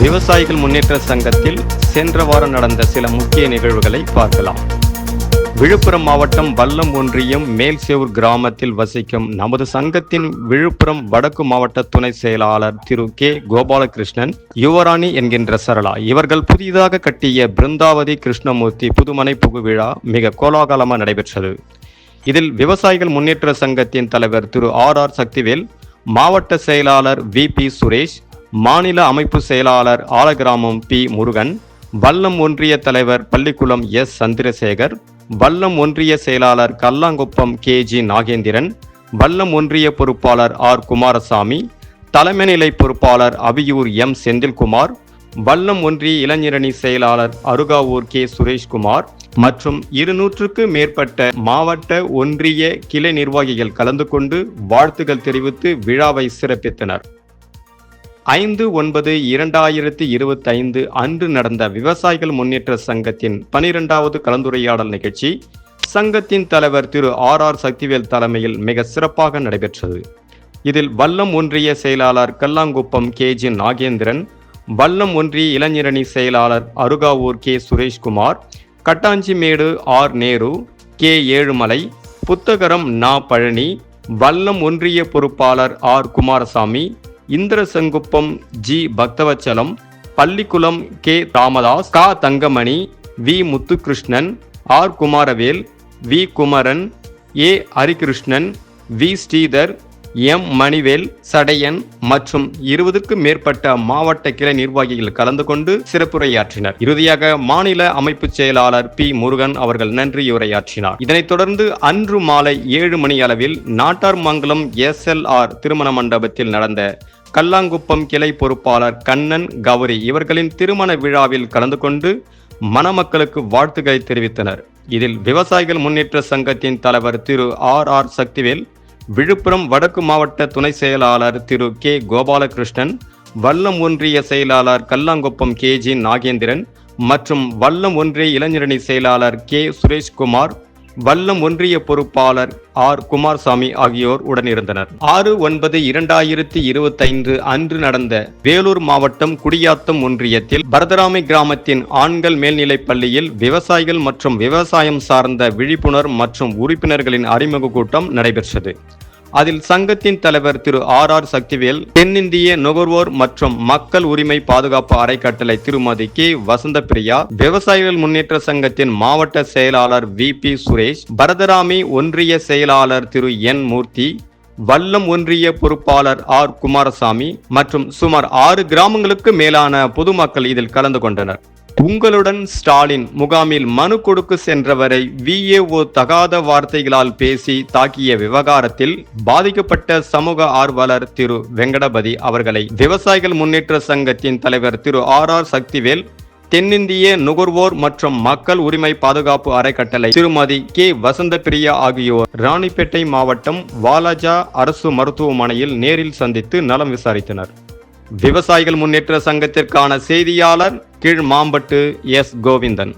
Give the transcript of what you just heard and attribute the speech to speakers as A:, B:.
A: விவசாயிகள் முன்னேற்ற சங்கத்தில் சென்ற வாரம் நடந்த சில முக்கிய நிகழ்வுகளை பார்க்கலாம். விழுப்புரம் மாவட்டம் வல்லம் ஒன்றியம் மேல்சேவூர் கிராமத்தில் வசிக்கும் நமது சங்கத்தின் விழுப்புரம் வடக்கு மாவட்ட துணை செயலாளர் திரு கே கோபாலகிருஷ்ணன், யுவராணி என்கின்ற சரளா இவர்கள் புதிதாக கட்டிய பிருந்தாவதி கிருஷ்ணமூர்த்தி புதுமனை புகு விழா மிக கோலாகலமாக நடைபெற்றது. இதில் விவசாயிகள் முன்னேற்ற சங்கத்தின் தலைவர் திரு ஆர் சக்திவேல், மாவட்ட செயலாளர் வி சுரேஷ், மாநில அமைப்பு செயலாளர் ஆலகிராமம் பி முருகன், வல்லம் ஒன்றிய தலைவர் பள்ளிக்குளம் சந்திரசேகர், வல்லம் ஒன்றிய செயலாளர் கல்லாங்குப்பம் ஜி நாகேந்திரன், வல்லம் ஒன்றிய பொறுப்பாளர் குமாரசாமி, தலைமைநிலை பொறுப்பாளர் அவியூர் செந்தில்குமார், வல்லம் ஒன்றிய இளைஞரணி செயலாளர் அருகாவூர் சுரேஷ்குமார் மற்றும் 200க்கு மேற்பட்ட மாவட்ட ஒன்றிய கிளை நிர்வாகிகள் கலந்து கொண்டு வாழ்த்துக்கள் தெரிவித்து விழாவை சிறப்பித்தனர். 5/9/2025 அன்று நடந்த விவசாயிகள் முன்னேற்ற சங்கத்தின் 12வது கலந்துரையாடல் நிகழ்ச்சி சங்கத்தின் தலைவர் திரு ஆர் சக்திவேல் தலைமையில் மிக சிறப்பாக நடைபெற்றது. இதில் வல்லம் ஒன்றிய செயலாளர் கல்லாங்குப்பம் ஜி நாகேந்திரன், வல்லம் ஒன்றிய இளைஞரணி செயலாளர் அருகாவூர் சுரேஷ்குமார், கட்டாஞ்சிமேடு நேரு, ஏழுமலை, புத்தகரம் பழனி, வல்லம் ஒன்றிய பொறுப்பாளர் குமாரசாமி, இந்திரசங்குப்பம் ஜி பக்தவச்சலம், பள்ளிக்குளம் ராமதாஸ், தங்கமணி, முத்துகிருஷ்ணன், குமாரவேல், குமரன், ஹரிகிருஷ்ணன், ஸ்ரீதர், மணிவேல், சடையன் மற்றும் 20க்கும் மேற்பட்ட மாவட்ட கிளை நிர்வாகிகள் கலந்து கொண்டு சிறப்புரையாற்றினர். இறுதியாக மாநில அமைப்பு செயலாளர் முருகன் அவர்கள் நன்றியுரையாற்றினார். இதனைத் தொடர்ந்து அன்று மாலை 7 மணி அளவில் நாட்டார்மங்கலம் SLR திருமண மண்டபத்தில் நடந்த கல்லாங்குப்பம் கிளை பொறுப்பாளர் கண்ணன், கௌரி இவர்களின் திருமண விழாவில் கலந்து கொண்டு மணமக்களுக்கு வாழ்த்துக்களை தெரிவித்தனர். இதில் விவசாயிகள் முன்னேற்ற சங்கத்தின் தலைவர் திரு ஆர் சக்திவேல், விழுப்புரம் வடக்கு மாவட்ட துணை செயலாளர் திரு கே கோபாலகிருஷ்ணன், வல்லம் ஒன்றிய செயலாளர் கல்லாங்குப்பம் ஜி நாகேந்திரன் மற்றும் வல்லம் ஒன்றிய இளைஞரணி செயலாளர் சுரேஷ்குமார், வல்லம் ஒன்றிய பொறுப்பாளர் குமாரசாமி ஆகியோர் உடனிருந்தனர். 6/9/2025 அன்று நடந்த வேலூர் மாவட்டம் குடியாத்தம் ஒன்றியத்தில் பரதராமை கிராமத்தின் ஆண்கள் மேல்நிலைப் பள்ளியில் விவசாயிகள் மற்றும் விவசாயம் சார்ந்த விழிப்புணர்வு மற்றும் உறுப்பினர்களின் அறிமுக கூட்டம் நடைபெற்றது. அதில் சங்கத்தின் தலைவர் திரு ஆர் சக்திவேல், தென்னிந்திய நுகர்வோர் மற்றும் மக்கள் உரிமை பாதுகாப்பு அறக்கட்டளை திருமதி வசந்தபிரியா, விவசாயிகள் முன்னேற்ற சங்கத்தின் மாவட்ட செயலாளர் வி சுரேஷ், பரதராமி ஒன்றிய செயலாளர் திரு மூர்த்தி, வல்லம் ஒன்றிய பொறுப்பாளர் குமாரசாமி மற்றும் சுமார் 6 கிராமங்களுக்கு மேலான பொதுமக்கள் இதில் கலந்து கொண்டனர். உங்களுடன் ஸ்டாலின் முகாமில் மனு கொடுக்க சென்றவரை VAO தகாத வார்த்தைகளால் பேசி தாக்கிய விவகாரத்தில் பாதிக்கப்பட்ட சமூக ஆர்வலர் திரு வெங்கடபதி அவர்களை விவசாயிகள் முன்னேற்ற சங்கத்தின் தலைவர் திரு ஆர் சக்திவேல், தென்னிந்திய நுகர்வோர் மற்றும் மக்கள் உரிமை பாதுகாப்பு அறக்கட்டளை திருமதி வசந்தபிரியா ஆகியோர் ராணிப்பேட்டை மாவட்டம் வாலாஜா அரசு மருத்துவமனையில் நேரில் சந்தித்து நலம் விசாரித்தனர். விவசாயிகள் முன்னேற்ற சங்கத்திற்கான செய்தியாளர் கீழ் மாம்பட்டு கோவிந்தன்.